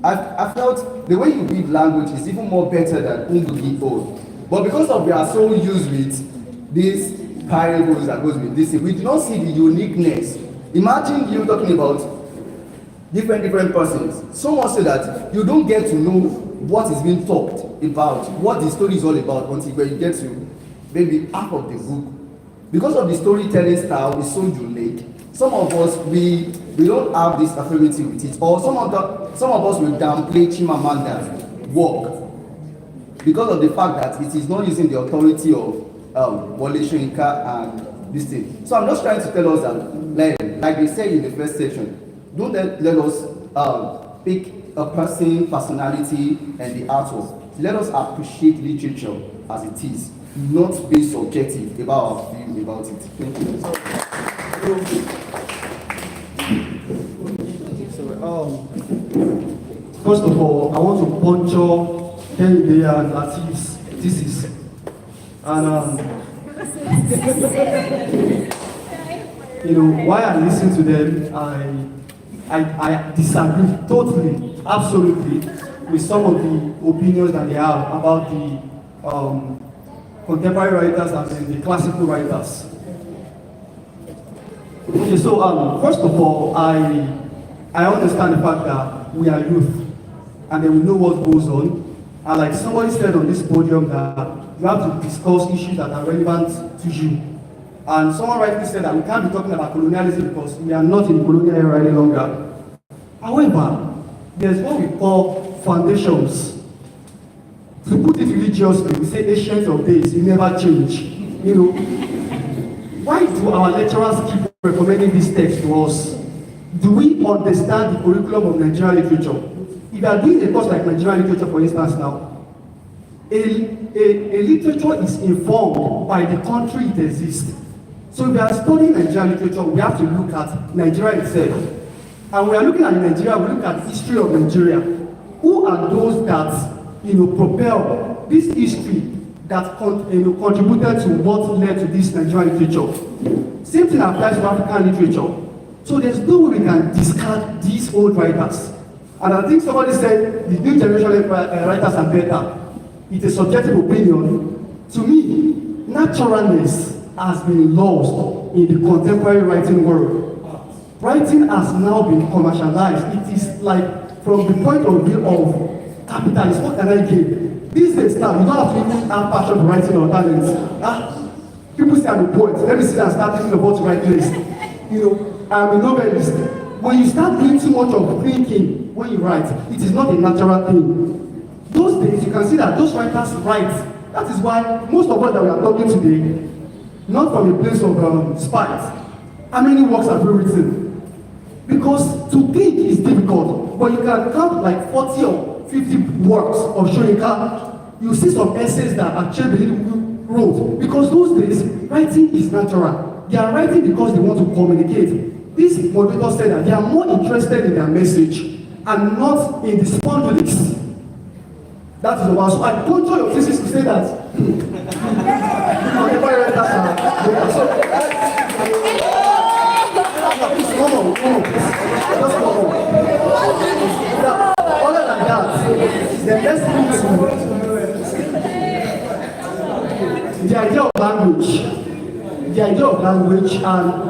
I felt the way you weave language is even more better than Ungugi own. But because of we are so used with these parables that goes with this, we do not see the uniqueness. Imagine you talking about different persons, so much so that you don't get to know what is being talked about, what the story is all about until you get to maybe half of the book. Because of the storytelling style is so unique, some of us we don't have this affinity with it, or some of us will downplay Chimamanda's work because of the fact that it is not using the authority of Wole Soyinka and this thing. So I'm just trying to tell us that, like they said in the first section, don't let us pick a person, personality, and the artwork. Let us appreciate literature as it is, not be subjective about our view about it. Thank you. First of all, I want to puncture Kennedy and Latif's thesis. And while I listen to them, I disagree totally, absolutely, with some of the opinions that they have about the contemporary writers and the classical writers. Okay, so first of all, I understand the fact that we are youth and then we know what goes on. And like somebody said on this podium that you have to discuss issues that are relevant to you. And someone rightly said that we can't be talking about colonialism because we are not in colonial era any longer. However, there's what we call foundations. To put it religiously, we say ancients of days, it never change. Why do our lecturers keep recommending this text to us? Do we understand the curriculum of Nigerian literature? If you are doing a course like Nigerian literature, for instance now, a literature is informed by the country it exists. So if we are studying Nigerian literature, we have to look at Nigeria itself. And we are looking at Nigeria, we look at the history of Nigeria. Who are those that propel this history that contributed to what led to this Nigerian literature? Same thing applies to African literature. So there's no way we can discard these old writers. And I think somebody said the new generation writers are better. It's a subjective opinion. To me, naturalness has been lost in the contemporary writing world. Writing has now been commercialized. It is like, from the point of view of capitalism, what can I give? These days now, you don't have to even have passion for writing or talent. People say I'm a poet. Let me sit and start thinking about to write list. I'm a novelist. when you start doing too much of thinking when you write, it is not a natural thing. Those days, you can see that those writers write. That is why most of us that we are talking today, not from a place of spite. How many works have you written? Because to think is difficult, but you can count like 40 or 50 works of Shoyinka. You see some essays that actually wrote. Because those days, writing is natural. They are writing because they want to communicate. This moderator said that they are more interested in their message and not in the spondulics. That is the one. So I control your thesis to say that. Other than that, the next thing the idea of language. The idea of language, and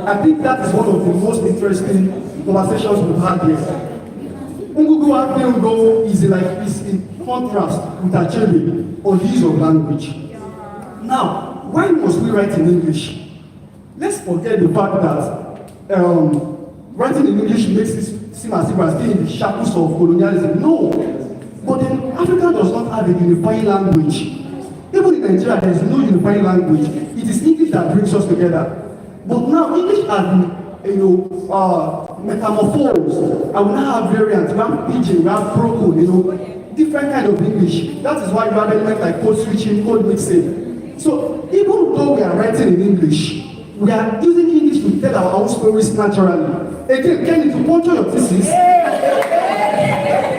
I think that is one of the most interesting conversations we've had here. Ungugu Akengo is in contrast with Achebe on the use of language. Now, why must we write in English? Let's forget the fact that writing in English makes it seem as if we're still in the shackles of colonialism. No, but then Africa does not have a unifying language. Even in Nigeria, there is no unifying language. It is English that brings us together. But now English has been, metamorphosed, and we now have variants. We have pidgin, we have broken, different kind of English. That is why you have elements like code switching, code mixing. So even though we are writing in English, we are using English to tell our own stories naturally. Again, Kenny, to puncture your thesis,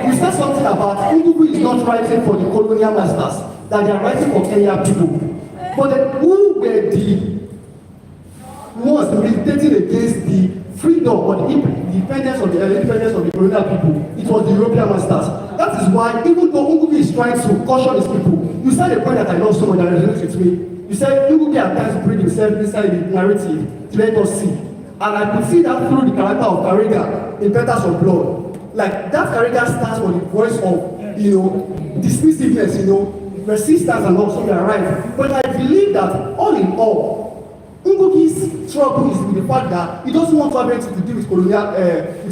we said something about Ungugu is not writing for the colonial masters, that they are writing for Kenyan people. But then who were the ones militating against the freedom or the independence of the colonial people? It was the European masters. That is why, even though Ungugu is trying to caution his people, you said a point that I love so much that resonates with me. You said Ungugu at times bring himself inside the narrative to let us see. And I could see that through the character of Kariga in Petals of Blood. Like, that Kariga stands for the voice of, dismissiveness, resistance, and also you are right. But I believe that all in all, Ungugi's trouble is with the fact that he doesn't want to have anything to do with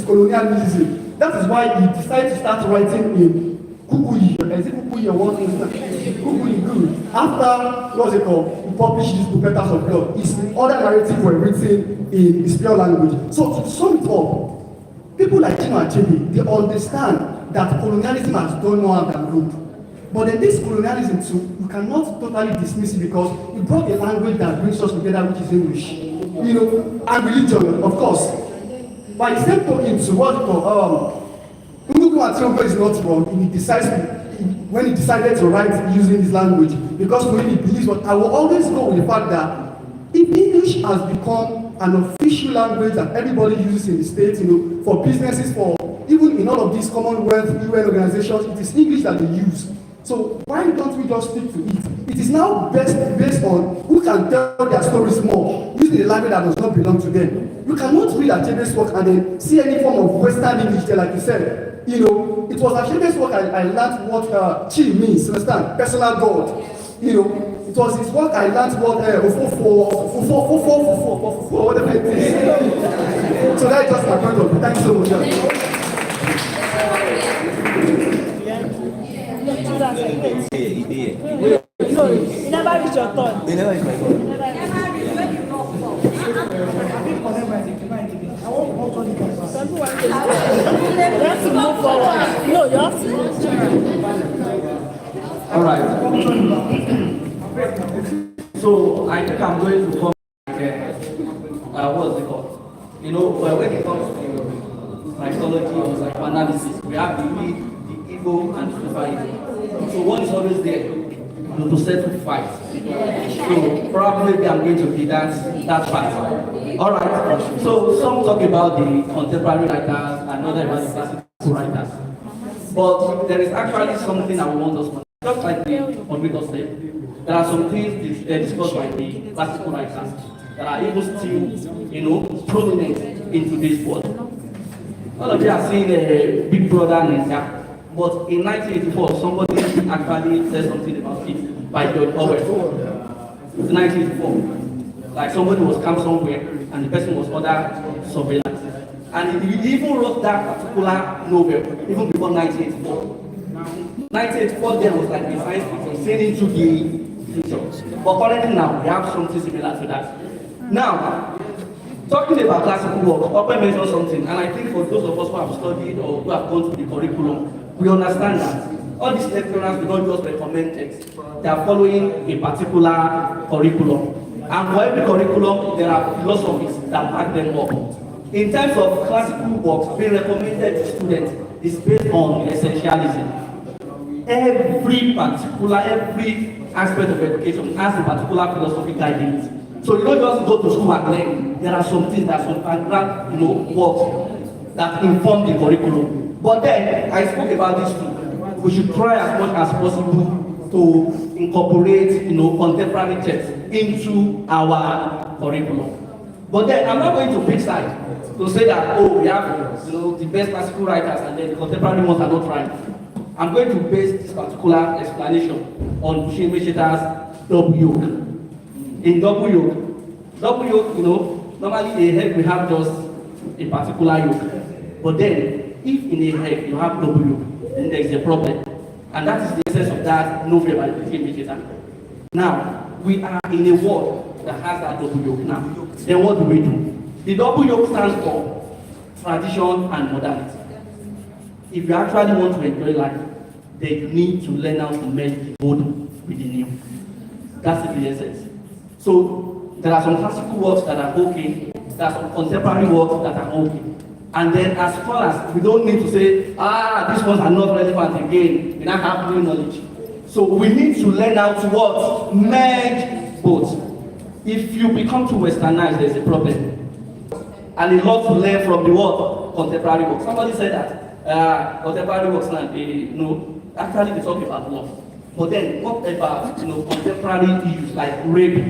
colonialism. That is why he decided to start writing in Kukuyi. Is it Kukuyi or what is that? Kukuyi good. After, what's it called? He published this book, Petals of Blood. His other narratives were written in his pure language. So to sum it up, people like Chino Achebe, they understand that colonialism has done no harm than good. But then this colonialism too, you cannot totally dismiss it because it brought a language that brings us together, which is English. And religion, of course. By the same token, to what Ungugu Ationgo is not wrong when he decided to write using this language, because when he believes, but I will always go with the fact that if English has become an official language that everybody uses in the States, for businesses, for even in all of these Commonwealth, UN organizations, it is English that they use. So why don't we just stick to it? It is now based on who can tell their stories more, using a language that does not belong to them. You cannot read Achebe's work and then see any form of Western English there, like you said. It was Achebe's work I learned what chi means, understand? Personal God. It was his work I learned what whatever it is. So that's just my point of view. Thank you so much. No, you never reach your turn. They never reach my turn. You have to move forward. No, you have to move. All right. So I think I'm going to come what's it called? When it comes to psychology or psychoanalysis, we have the ego and the society. So one is always there to settle fight. So probably maybe I'm going to be that fight. All right. So some talk about the contemporary writers and other about the classical writers. But there is actually something I want us to know. Just like the moderator said, there are some things discussed by the classical writers that are even still, prominent in today's world. All of you are seeing a Big Brother Ninja. But in 1984, somebody actually said something about it by George Orwell. It's 1984. Like somebody was camped somewhere and the person was under surveillance. And And he even wrote that particular novel even before 1984. 1984 then was like a science fiction, sailing into the future. But currently now, we have something similar to that. Now, talking about classical work, Open mentioned something, and I think for those of us who have studied or who have gone through the curriculum, we understand that all these lecturers do not just recommend text. They are following a particular curriculum. And for every curriculum, there are philosophies that back them up. In terms of classical works being recommended to students, is based on essentialism. Every aspect of education has a particular philosophy guiding it. So you don't just go to school and learn. There are some things, that some background, works that inform the curriculum. But then I spoke about this too. We should try as much as possible to incorporate, contemporary texts into our curriculum. But then I'm not going to pick side to say that we have the best classical writers and then the contemporary ones are not right. I'm going to base this particular explanation on Shimeshita's double yoke. In double yoke, normally a head will have just a particular yoke. But then, if in a head you have double yoke, then there is a problem. And that is the essence of that novel by Shimeshita. Now, we are in a world that has that double yoke now. Then what do we do? The double yoke stands for tradition and modernity. If you actually want to enjoy life, they need to learn how to merge the old with the new. That's the essence. So there are some classical works that are okay, there are some contemporary works that are okay. And then as scholars, we don't need to say, these ones are not relevant again, we don't have new knowledge. So we need to learn how to what? Merge both. If you become too westernized, there's a problem. And a lot to learn from the what? Contemporary works. Somebody said that contemporary works now, actually they talk about love. But then what about contemporary issues like rape,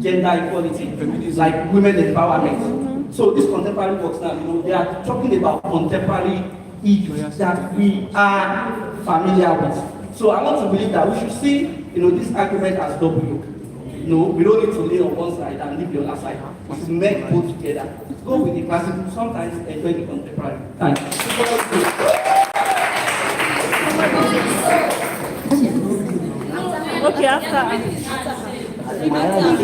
gender equality, like women empowerment? So these contemporary works now, they are talking about contemporary issues that we are familiar with. So I want to believe that we should see, this argument as double yoke. We don't need to lay on one side and leave the other side. We should make both together. Go with the classical, sometimes enjoy the contemporary. Thank you. Okay, after. My own is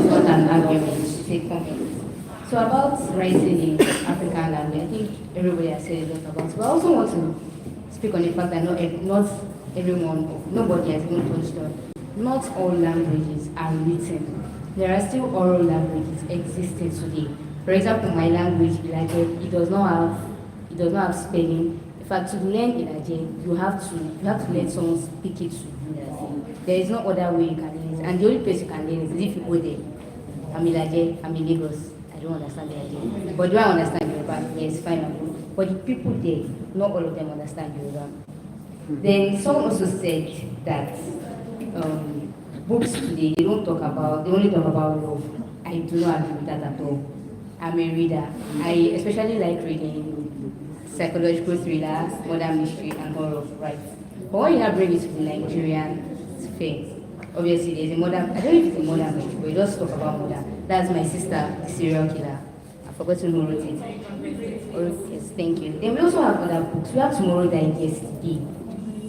not an argument, it's a comment. So about writing in African language, I think everybody has said a lot about it. But I also want to speak on the fact that not everyone, nobody has even touched on. Not all languages are written. There are still oral languages existing today. For example, my language, Ilaje, it does not have spelling. In fact, to learn Ilaje, you have to let someone speak it to you. There is no other way you can learn it. And the only place you can learn it is if you go there. I'm Ilaje, I'm in Lagos. I don't understand the idea. But do I understand Yoruba? Yes, fine. But the people there, not all of them understand Yoruba. Then someone also said that books today, they only talk about love. I do not agree with that at all. I'm a reader. I especially like reading psychological thrillers, modern mystery, and horror, right? But when you have bring it to the Nigerian sphere, obviously there's a modern, I don't know if it's a modern mystery, but it does talk about murder. That's my sister, the serial killer. I've forgotten who wrote it. Yes, thank you. Then we also have other books. We have Tomorrow Than Yesterday.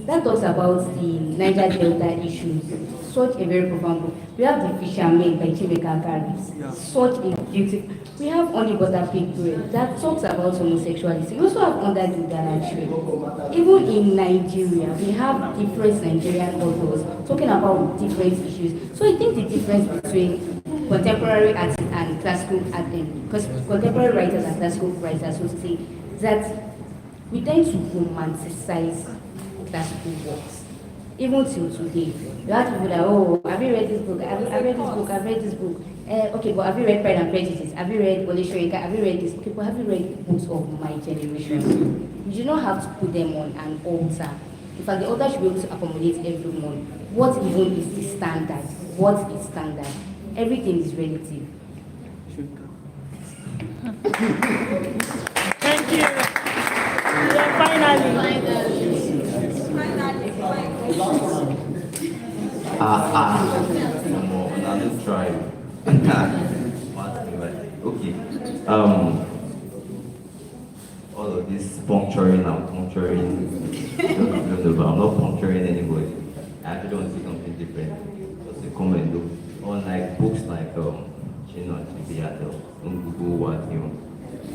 That talks about the Niger Delta issues. Such a very profound book. We have The Fisherman by Chibeka Gari. Such a beautiful. We have Only Butter Pig Bread that talks about homosexuality. We also have Under the Galaxy. Even in Nigeria, we have different Nigerian authors talking about different issues. So I think the difference between contemporary art and classical art, because contemporary writers and classical writers will say that we tend to romanticize classical works. Even till today, you have people that, have you read this book? I've read this book. Okay, but have you read Pride and Prejudice? Have you read Wole Soyinka? Have you read this? Okay, but have you read books of my generation? You do not have to put them on an altar. In fact, the altar should be able to accommodate everyone. What even is the standard? What is standard? Everything is relative. Thank you. Yeah, finally. I don't try. Okay. All of this puncturing and puncturing. No, but I'm not puncturing anybody. I actually want to say something different. Just a comment though. Unlike books like Google what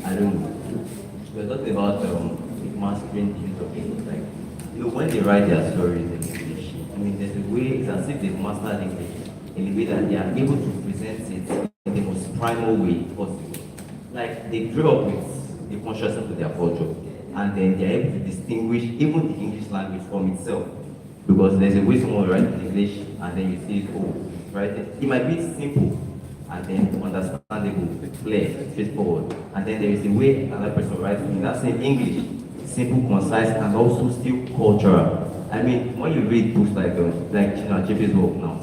I don't know. We're talking about mastering the use of English. Like, when they write their stories in English, I mean, there's a way, it's as if they've mastered English in a way that they are able to present it in the most primal way possible. Like, they grew up with the consciousness of their culture, and then they're able to distinguish even the English language from itself. Because there's a way someone writes in English, and then you see, right? It might be simple, and then understandable, clear, straightforward. And then there is a way another person writes in that same English, simple, concise, and also still cultural. I mean, when you read books like Chipe's work now,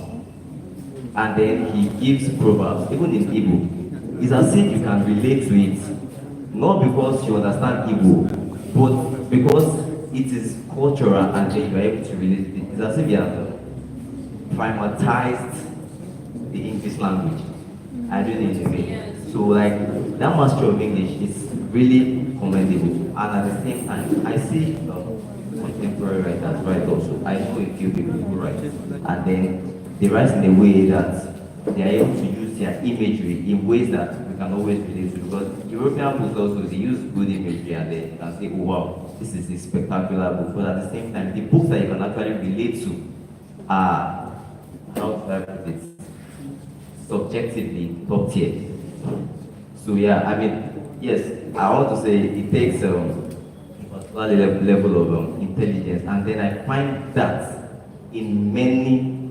and then he gives proverbs, even in Igbo, it's as if you can relate to it, not because you understand Igbo, but because it is cultural and then you are able to relate to it. It's as if you have primatized the English language. I really need to say. So like that mastery of English is really commendable. And at the same time, I see contemporary writers write also. I know a few people who write, and then they write in a way that they are able to use their imagery in ways that we can always relate to. Because European books also, they use good imagery and then you can say, oh wow, this is a spectacular book. But at the same time, the books that you can actually relate to are, how do I put it, subjectively top tier. So yeah, I mean, yes, I want to say it takes a particular level of intelligence, and then I find that in many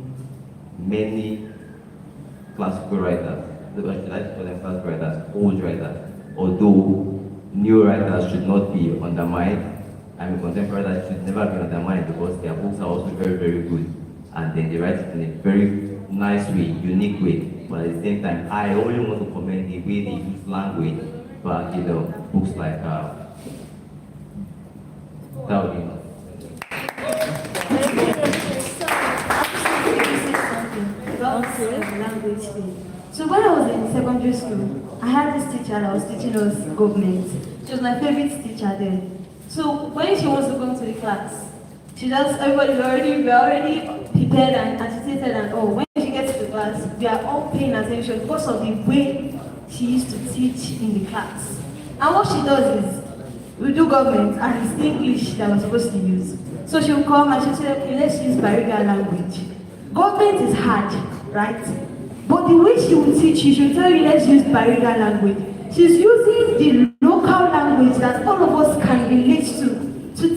classical writers, should I call them classical writers, old writers, although new writers should not be undermined. I mean, contemporary writers should never be undermined because their books are also very, very good, and then they write it in a very nice way, unique way. But at the same time, I only want to comment the way they use language, but books like that would be enough. Language thing. So when I was in secondary school, I had this teacher that was teaching us government. She was my favorite teacher then. So when she wants to come to the class, she just, we're already prepared and agitated and all. When she gets to the class, we are all paying attention because of the way she used to teach in the class. And what she does is, we do government and it's English that we're supposed to use. So she'll come and she'll say, okay, let's use Bariga language. Government is hard, right? But the way she will teach you, she'll tell you, let's use Bariga language. She's using the local language that all of us can relate to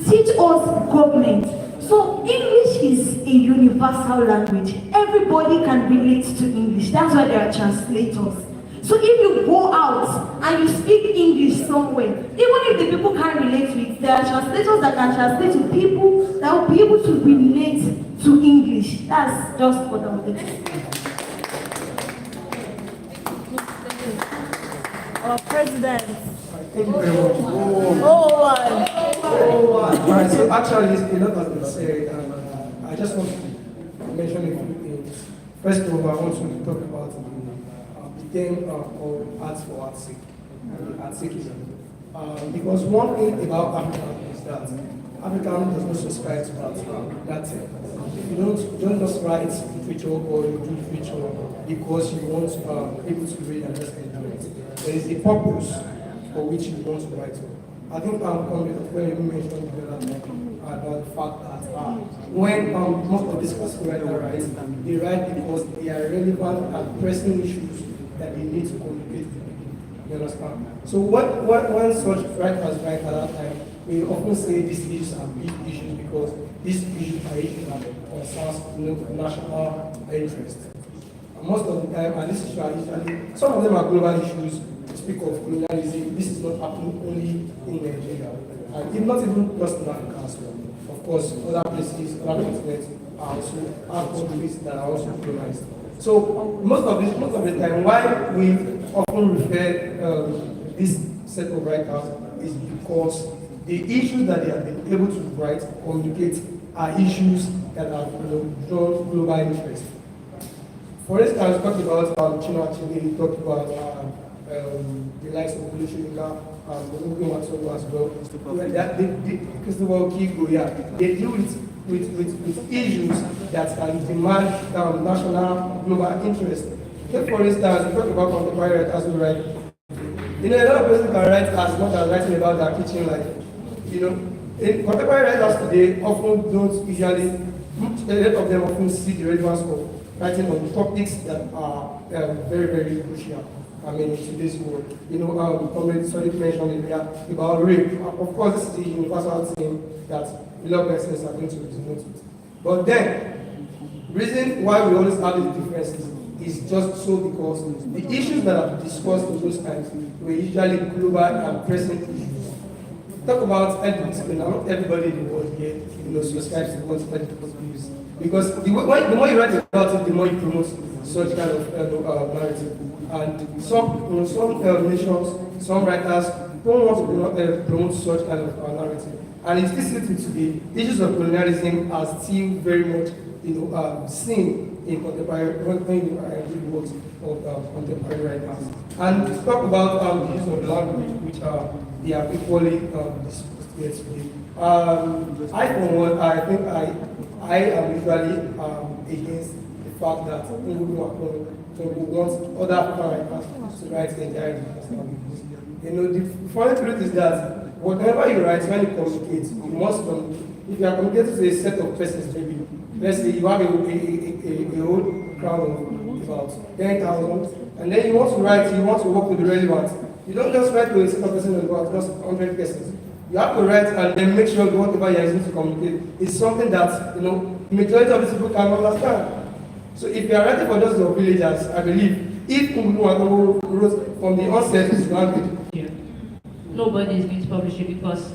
teach us government. So English is a universal language. Everybody can relate to English. That's why there are translators. So if you go out and you speak English somewhere, even if the people can't relate to it, there are translators that can translate to people that will be able to relate to English. That's just what I wanted to say. Our president. Thank you very much. Alright, so actually, a lot has been said, and I just want to mention a few things. First of all, I want to talk about the thing called arts for art's sake, artisikism. Because one thing about Africa is that Africa does not subscribe to that thing. You don't just write literature or you do literature because you want to be able to read and just enjoy it. There is a purpose for which you want to write. I think when you mentioned about the fact that when most of these classical writers write, they write because they are relevant and pressing issues that they need to communicate with people. You understand? So when such writers write at that time, we often say these issues are big issues because these issues are issues that concerns national interest. And most of the time, and this is usually, some of them are global issues. To speak of colonialism, this is not happening only in Nigeria, and if not even just in Africa as well. Of course, other places, other continents are also have countries that are also colonized. So most of the time, why we often refer this set of writers is because the issues that they have been able to write, communicate, are issues that have drawn global interest. For instance, talk about China actually talked about the likes of Olusegun as well. Christopher Kigo, yeah, they deal with issues that can demand national global interest. Take for instance, we talk about contemporary writers who write. A lot of people can write as much as writing about their kitchen life. Contemporary writers today often don't usually, a lot of them often see the relevance of writing on topics that are very, very crucial. In today's world. Comrade Sadiq mentioned earlier about rape. Of course, this is the universal thing that a lot of persons are going to resonate with. But then, reason why we always have these differences is just so because the issues that are discussed in those times were usually global and present issues. Talk about ethics. Not everybody in the world here subscribes to what ethics is. Because the more you write about it, the more you promote such kind of narrative. And some nations, some writers don't want to promote such kind of narrative. And it's still today, issues of colonialism are still very much seen in contemporary works of contemporary writers. And to talk about the use of language, which they are equally discussed here today. I, for one, I think I am usually against the fact that we want other African writers to write entirely the funny truth is that whatever you write, when you communicate, you must if you are communicating to a set of persons, maybe, let's say you have a whole crowd of about 10,000, and then you want to write, you want to work with the relevant. You don't just write to a set of persons about just 100 persons. You have to write and then make sure that whatever you are using to communicate is something that majority of these people can understand. So if you are writing for just your villagers, I believe, if Umudu wrote from the onset his language, nobody is going to publish it because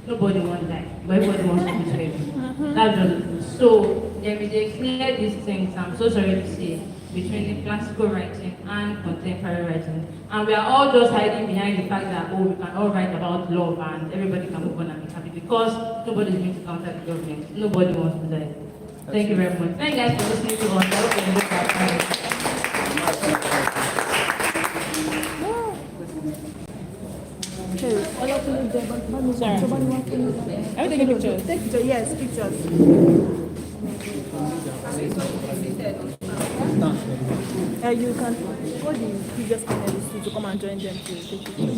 nobody wants that, but everybody wants to be fair. That's just so there is a clear distinction, I'm so sorry to say, between the classical writing and contemporary writing. And we are all just hiding behind the fact that, we can all write about love and everybody can move on and be happy because nobody is going to counter the government. Nobody wants to die. Thank you very much. Thank you guys for listening to us. I hope you enjoyed that time. Sorry. Are we taking pictures? Take pictures, yes, pictures. You can call the previous panelists to come and join them to take pictures.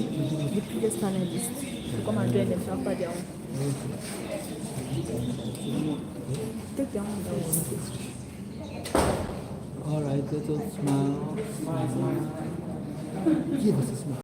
The previous panelists to come and join them after their own. Take their own first. All right, little smile. Smile. Give us a smile.